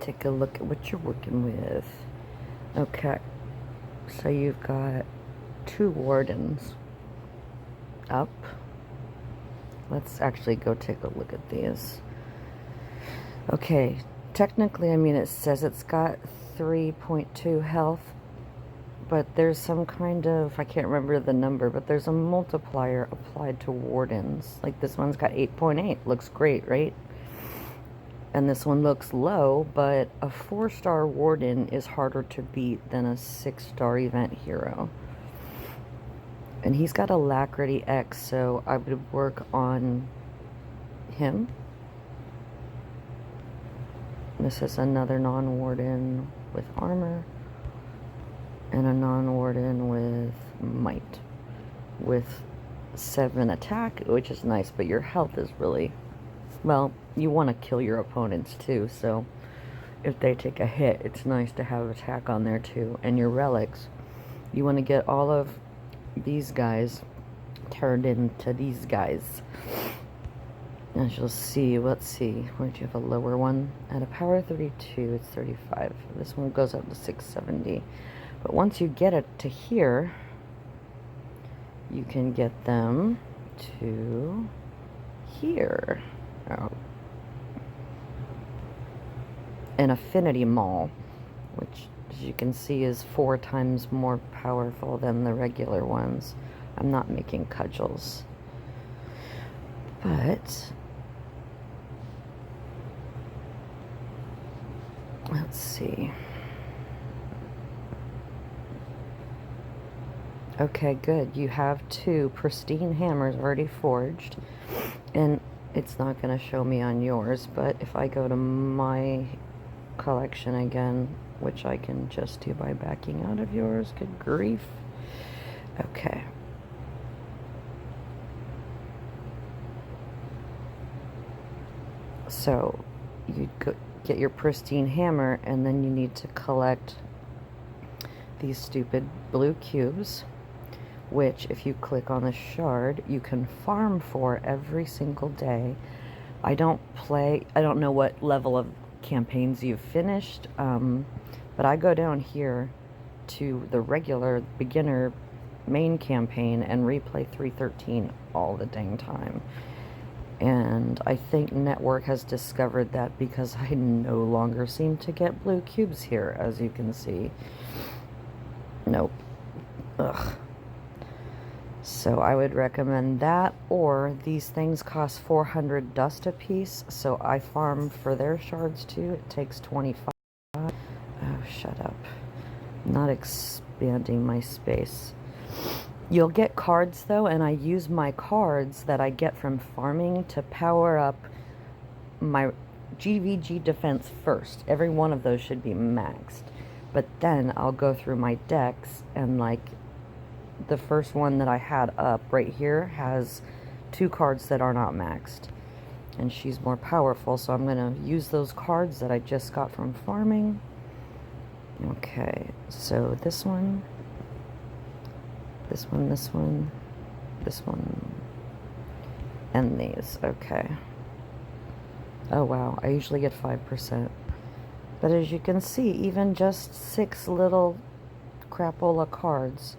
take a look at what you're working with. Okay, so you've got 2 wardens up. Let's actually go take a look at these. Okay, technically, I mean, it says it's got 3.2 health, but there's some kind of, I can't remember the number, but there's a multiplier applied to wardens. Like this one's got 8.8, looks great, right? And this one looks low, but a 4-star warden is harder to beat than a 6-star event hero. And he's got Alacrity X, so I would work on him. This is another non-warden with armor, and a non-warden with might, with 7 attack, which is nice, but your health is really, well, you want to kill your opponents too, so if they take a hit, it's nice to have attack on there too. And your relics, you want to get all of these guys turned into these guys. As you'll see, let's see, where do you have a lower one? At a power 32, it's 35. This one goes up to 670. But once you get it to here, you can get them to here. Oh. An affinity maul, which, as you can see, is 4 times more powerful than the regular ones. I'm not making cudgels, but let's see. Okay, good. You have 2 pristine hammers already forged, and it's not going to show me on yours, but if I go to my collection again, which I can just do by backing out of yours, good grief. Okay. So you get your pristine hammer, and then you need to collect these stupid blue cubes, which if you click on the shard, you can farm for every single day. I don't know what level of campaigns you've finished, but I go down here to the regular beginner main campaign and replay 313 all the dang time. And I think Network has discovered that, because I no longer seem to get blue cubes here, as you can see. Nope. Ugh. So I would recommend that, or these things cost 400 dust a piece, so I farm for their shards too. It takes 25. Oh, shut up. I'm not expanding my space. You'll get cards though, and I use my cards that I get from farming to power up my GVG defense first. Every one of those should be maxed. But then I'll go through my decks, and like the first one that I had up right here has 2 cards that are not maxed, and she's more powerful, so I'm gonna use those cards that I just got from farming. Okay, so this one, this one, this one, this one, and these. Okay. Oh wow, I usually get 5%, but as you can see, even just 6 little crapola cards.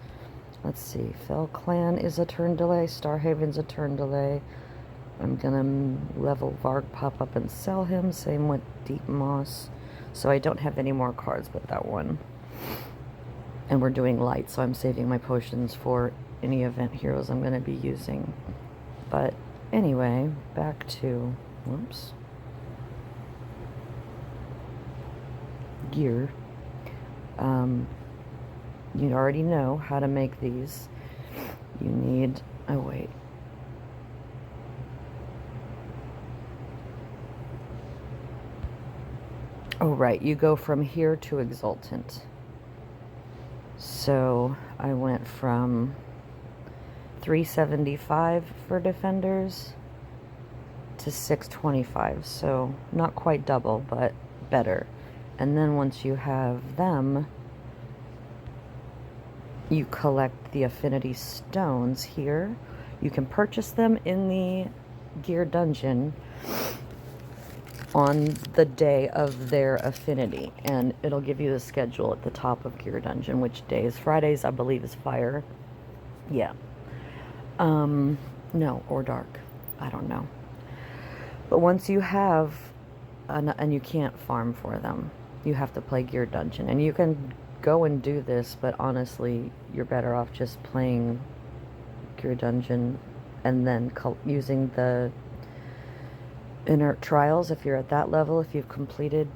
Let's see, Fell Clan is a turn delay, Starhaven's a turn delay. I'm gonna level Varg, pop up and sell him, same with Deep Moss. So I don't have any more cards but that one. And we're doing light, so I'm saving my potions for any event heroes I'm gonna be using. But anyway, back to, whoops, gear. You already know how to make these. You need, oh wait. Oh right, you go from here to Exultant. So I went from 375 for defenders to 625. So not quite double, but better. And then once you have them, you collect the affinity stones here. You can purchase them in the gear dungeon, on the day of their affinity, and it'll give you the schedule at the top of Gear Dungeon, which days. Fridays, I believe, is fire. Yeah. No, or dark. I don't know. But once you have, and you can't farm for them, you have to play Gear Dungeon. And you can go and do this, but honestly, you're better off just playing Gear Dungeon and then using the inert trials if you're at that level, if you've completed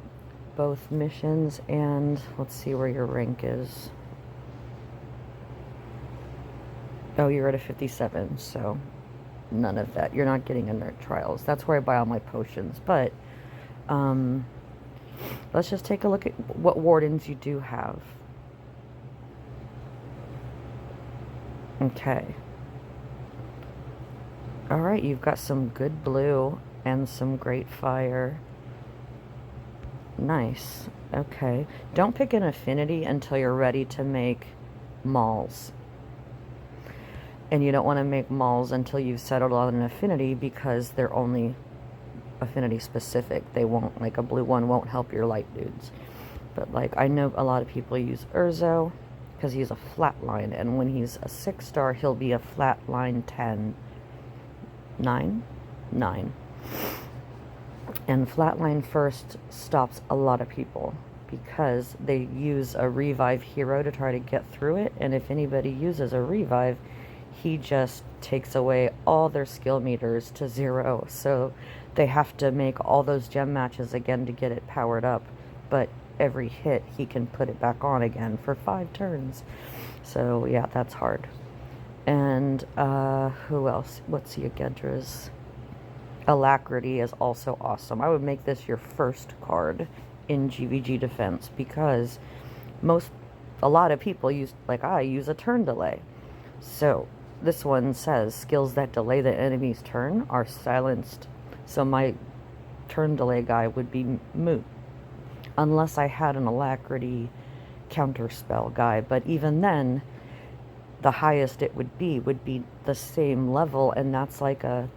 both missions. And let's see where your rank is. Oh, you're at a 57, so none of that. You're not getting inert trials. That's where I buy all my potions. But let's just take a look at what wardens you do have. Okay. Alright, you've got some good blue and some great fire. Nice. Okay. Don't pick an affinity until you're ready to make mauls. And you don't want to make mauls until you've settled on an affinity, because they're only affinity specific. They won't, like a blue one won't help your light dudes. But like, I know a lot of people use Urzo because he's a flatline, and when he's a 6-star, he'll be a flatline 10. 9? 9. And flatline first stops a lot of people because they use a revive hero to try to get through it, and if anybody uses a revive, he just takes away all their skill meters to 0, so they have to make all those gem matches again to get it powered up, but every hit he can put it back on again for 5 turns. So yeah, that's hard. And who else? What's Yegendra's? Alacrity is also awesome. I would make this your first card in GVG defense, because a lot of people use, like I use a turn delay. So this one says skills that delay the enemy's turn are silenced. So my turn delay guy would be moot unless I had an Alacrity counterspell guy. But even then, the highest it would be the same level, and that's like a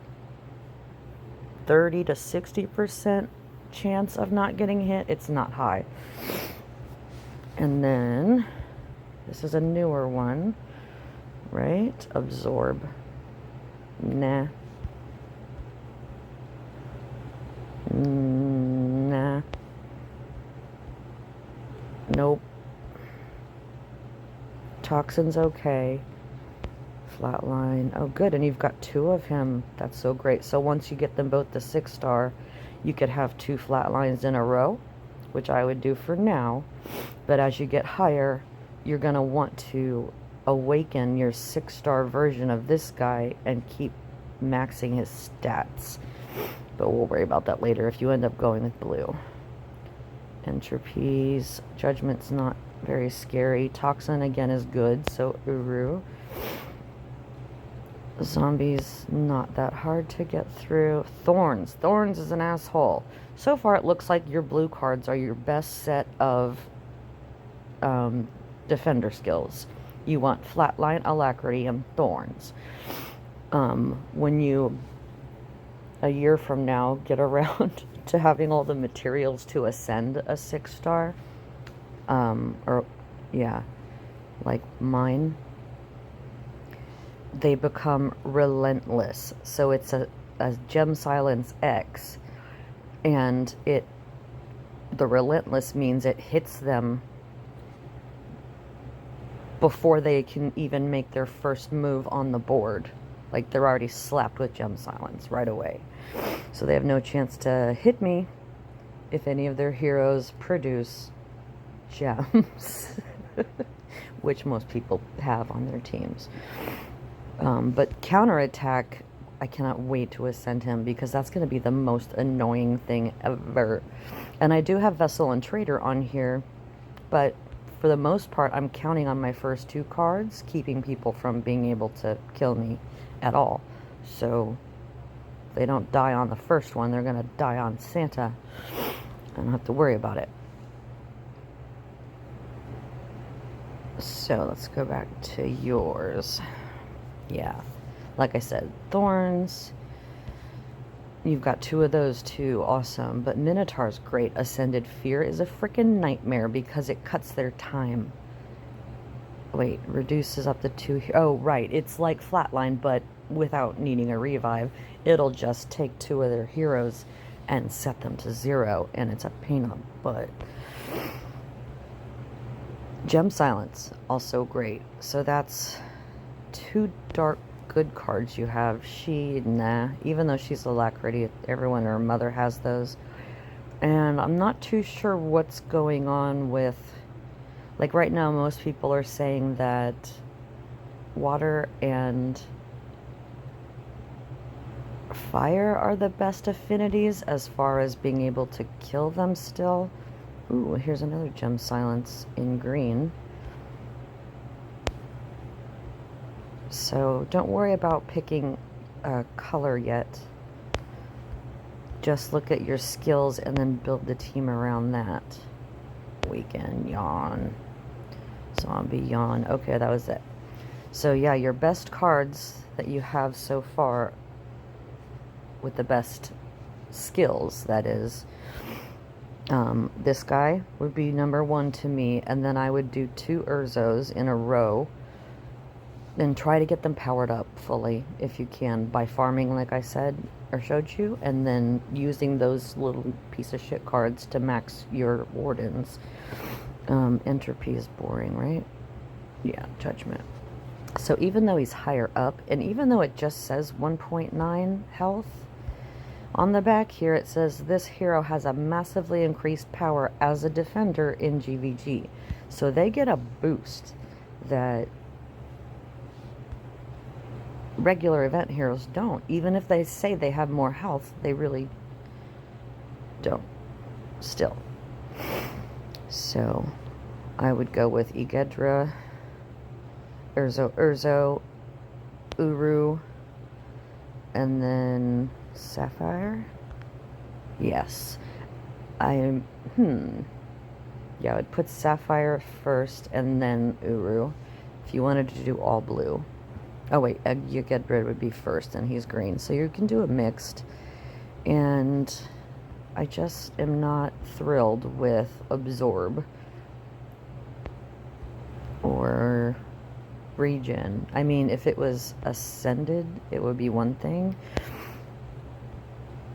30 to 60% chance of not getting hit. It's not high. And then this is a newer one, right? Absorb. Nah. Nah. Nope. Toxin's okay. Flatline. Oh, good. And you've got 2 of him. That's so great. So once you get them both to 6-star, you could have 2 flatlines in a row, which I would do for now. But as you get higher, you're going to want to awaken your 6-star version of this guy and keep maxing his stats. But we'll worry about that later if you end up going with blue. Entropies. Judgment's not very scary. Toxin again is good, so Uru. Zombies not that hard to get through. Thorns. Thorns is an asshole. So far it looks like your blue cards are your best set of defender skills. You want Flatline, Alacrity, and Thorns. When you, a year from now, get around to having all the materials to ascend a 6-star, or yeah, like mine, they become relentless. So it's a gem silence X, and the relentless means it hits them before they can even make their first move on the board. Like, they're already slapped with gem silence right away. So they have no chance to hit me if any of their heroes produce gems, which most people have on their teams. But counterattack, I cannot wait to ascend him, because that's going to be the most annoying thing ever. And I do have Vessel and Trader on here, but for the most part, I'm counting on my first 2 cards, keeping people from being able to kill me at all. So if they don't die on the first one, they're going to die on Santa. I don't have to worry about it. So let's go back to yours. Yeah, like I said, Thorns. You've got 2 of those too, awesome. But Minotaur's great. Ascended Fear is a freaking nightmare because it cuts their time. Wait, reduces up to 2. Oh, right. It's like Flatline, but without needing a revive. It'll just take 2 of their heroes and set them to 0, and it's a pain in the butt. Gem Silence, also great. So that's 2 dark good cards you have. She, nah, even though she's Alacrity, everyone or her mother has those. And I'm not too sure what's going on with, like right now most people are saying that water and fire are the best affinities as far as being able to kill them still. Ooh, here's another Gem Silence in green. So don't worry about picking a color yet. Just look at your skills and then build the team around that. Weekend yawn. Zombie yawn. Okay, that was it. So yeah, your best cards that you have so far with the best skills, that is, this guy would be number 1 to me, and then I would do 2 Urzos in a row and try to get them powered up fully if you can by farming, like I said or showed you, and then using those little piece of shit cards to max your wardens. Entropy is boring, right? Yeah, Judgment. So even though he's higher up, and even though it just says 1.9 health, on the back here it says this hero has a massively increased power as a defender in GVG. So they get a boost that regular event heroes don't. Even if they say they have more health, they really don't still. So I would go with Igedra, Urzo, Uru, and then Sapphire. Yes. Yeah, I would put Sapphire first and then Uru if you wanted to do all blue. Oh wait, Yugedred would be first and he's green. So you can do a mixed. And I just am not thrilled with Absorb or Regen. I mean, if it was Ascended, it would be one thing.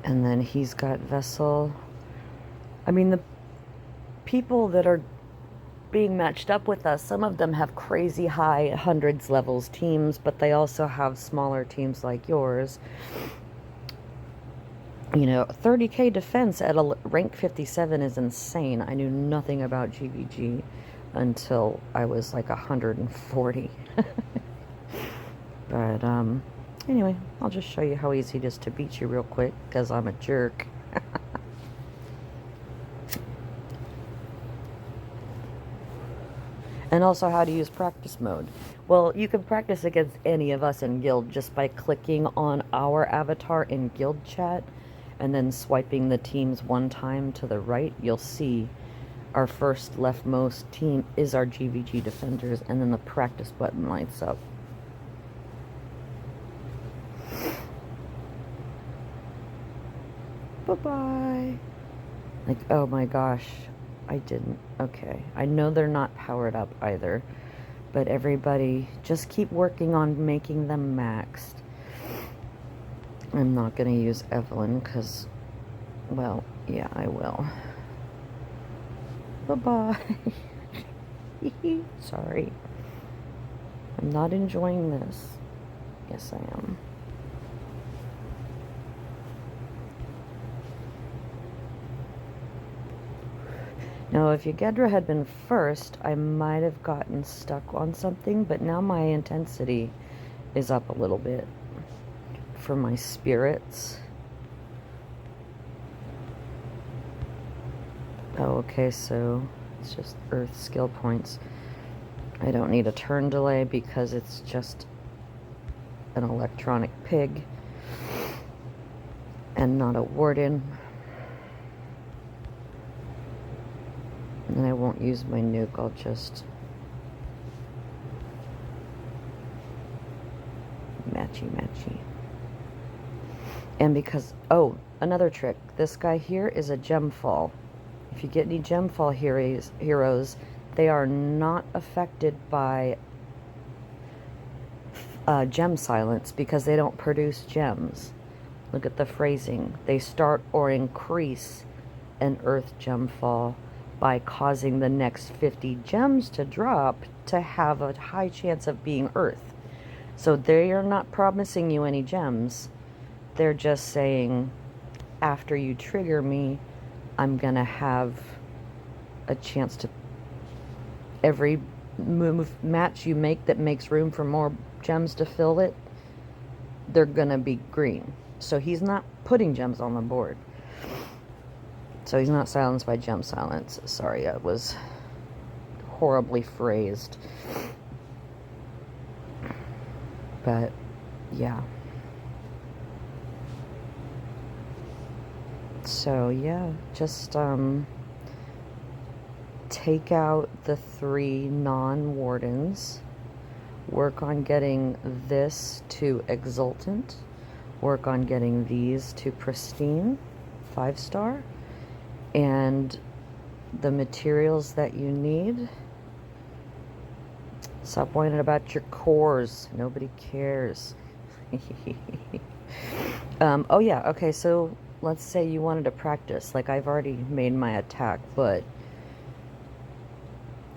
And then he's got Vessel. I mean, the people that are being matched up with us, some of them have crazy high hundreds levels teams, but they also have smaller teams like yours. You know, 30k defense at a rank 57 is insane. I knew nothing about GVG until I was like 140. But anyway, I'll just show you how easy it is to beat you real quick, because I'm a jerk. And also how to use practice mode. Well, you can practice against any of us in guild just by clicking on our avatar in guild chat and then swiping the teams one time to the right. You'll see our first leftmost team is our GVG defenders, and then the practice button lights up. Bye-bye. Like, oh my gosh. I didn't. Okay. I know they're not powered up either. But everybody, just keep working on making them maxed. I'm not going to use Evelyn because, well, yeah, I will. Bye-bye. Sorry. I'm not enjoying this. Yes, I am. Now, if Yugedra had been first, I might have gotten stuck on something, but now my intensity is up a little bit for my spirits. Oh, okay, so it's just Earth skill points. I don't need a turn delay because it's just an electronic pig and not a warden. And I won't use my nuke, I'll just matchy. And because, oh, another trick. This guy here is a gem fall. If you get any gem fall heroes, they are not affected by gem silence because they don't produce gems. Look at the phrasing. They start or increase an earth gem fall by causing the next 50 gems to drop to have a high chance of being earth. So they are not promising you any gems. They're just saying, after you trigger me, I'm gonna have a chance to, every match you make that makes room for more gems to fill it, they're gonna be green. So he's not putting gems on the board. So he's not silenced by gem silence. Sorry, it was horribly phrased. But yeah. So yeah, just take out the 3 non-wardens, work on getting this to exultant, work on getting these to pristine, 5-star, and the materials that you need. Stop whining about your cores. Nobody cares. Oh yeah, okay, so let's say you wanted to practice. Like, I've already made my attack, but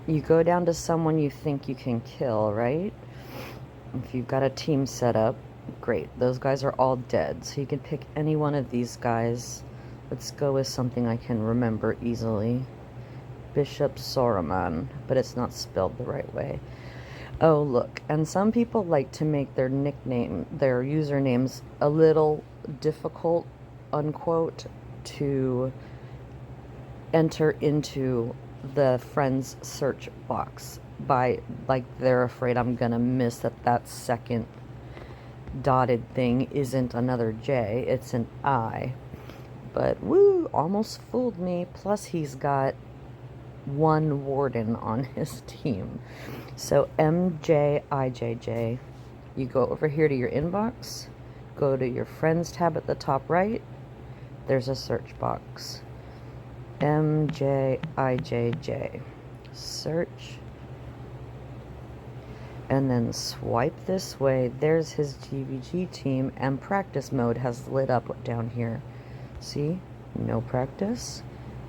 you go down to someone you think you can kill, right? If you've got a team set up, great. Those guys are all dead, so you can pick any one of these guys. Let's go with something I can remember easily. Bishop Saruman, but it's not spelled the right way. Oh, look, and some people like to make their nickname, their usernames, a little difficult, unquote, to enter into the friends search box by, like, they're afraid I'm gonna miss that second dotted thing isn't another J, it's an I. But woo, almost fooled me. Plus he's got 1 warden on his team. So MJIJJ, you go over here to your inbox, go to your friends tab at the top right, there's a search box. MJIJJ, search, and then swipe this way. There's his GVG team, and practice mode has lit up down here. See? No practice,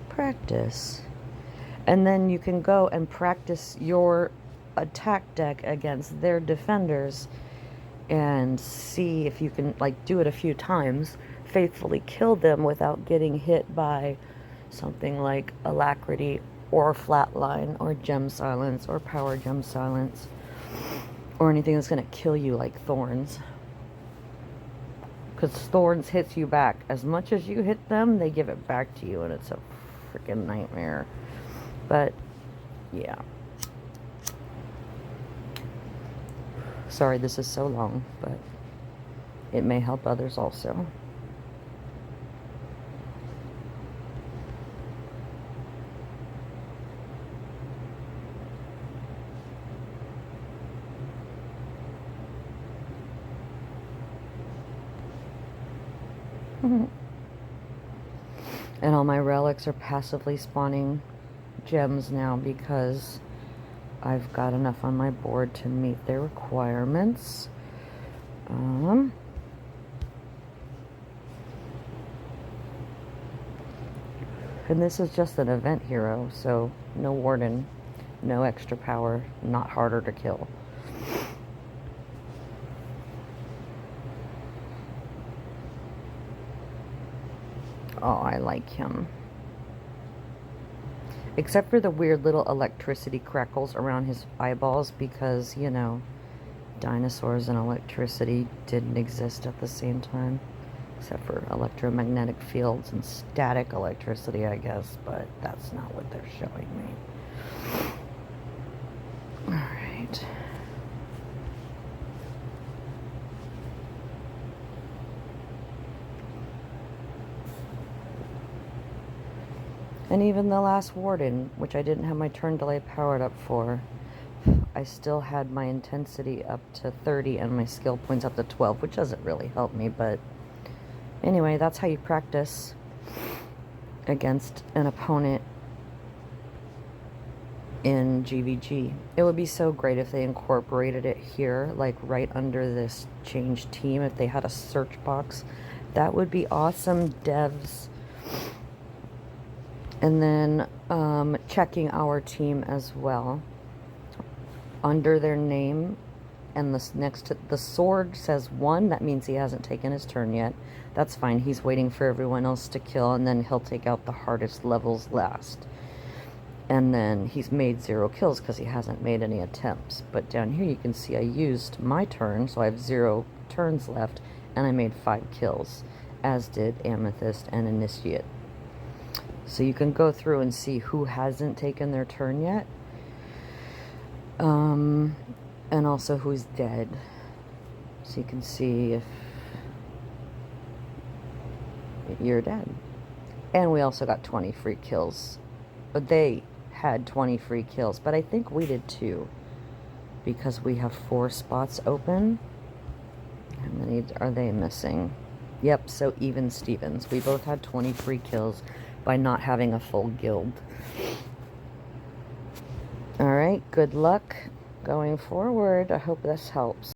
practice. And then you can go and practice your attack deck against their defenders and see if you can, like, do it a few times, faithfully kill them without getting hit by something like Alacrity or Flatline or Gem Silence or Power Gem Silence or anything that's going to kill you like Thorns. Because Thorns hits you back. As much as you hit them, they give it back to you, and it's a freaking nightmare. But, yeah. Sorry this is so long, but it may help others also. And all my relics are passively spawning gems now because I've got enough on my board to meet their requirements. And this is just an event hero, so no warden, no extra power, not harder to kill. Oh, I like him. Except for the weird little electricity crackles around his eyeballs because, you know, dinosaurs and electricity didn't exist at the same time. Except for electromagnetic fields and static electricity, I guess. But that's not what they're showing me. Alright. And even the last warden, which I didn't have my turn delay powered up for, I still had my intensity up to 30 and my skill points up to 12, which doesn't really help me, but Anyway, that's how you practice against an opponent in GVG. It would be so great if they incorporated it here, like right under this change team, if they had a search box. That would be awesome, devs. And then checking our team as well. Under their name and this next to the sword says 1. That means he hasn't taken his turn yet. That's fine. He's waiting for everyone else to kill, and then he'll take out the hardest levels last. And then he's made 0 kills because he hasn't made any attempts. But down here you can see I used my turn, so I have 0 turns left, and I made 5 kills, as did Amethyst and Initiate. So you can go through and see who hasn't taken their turn yet. And also who's dead. So you can see if you're dead. And we also got 20 free kills. But they had 20 free kills. But I think we did too. Because we have 4 spots open. How many are they missing? Yep, so even Stevens. We both had 20 free kills by not having a full guild. Alright, good luck going forward. I hope this helps.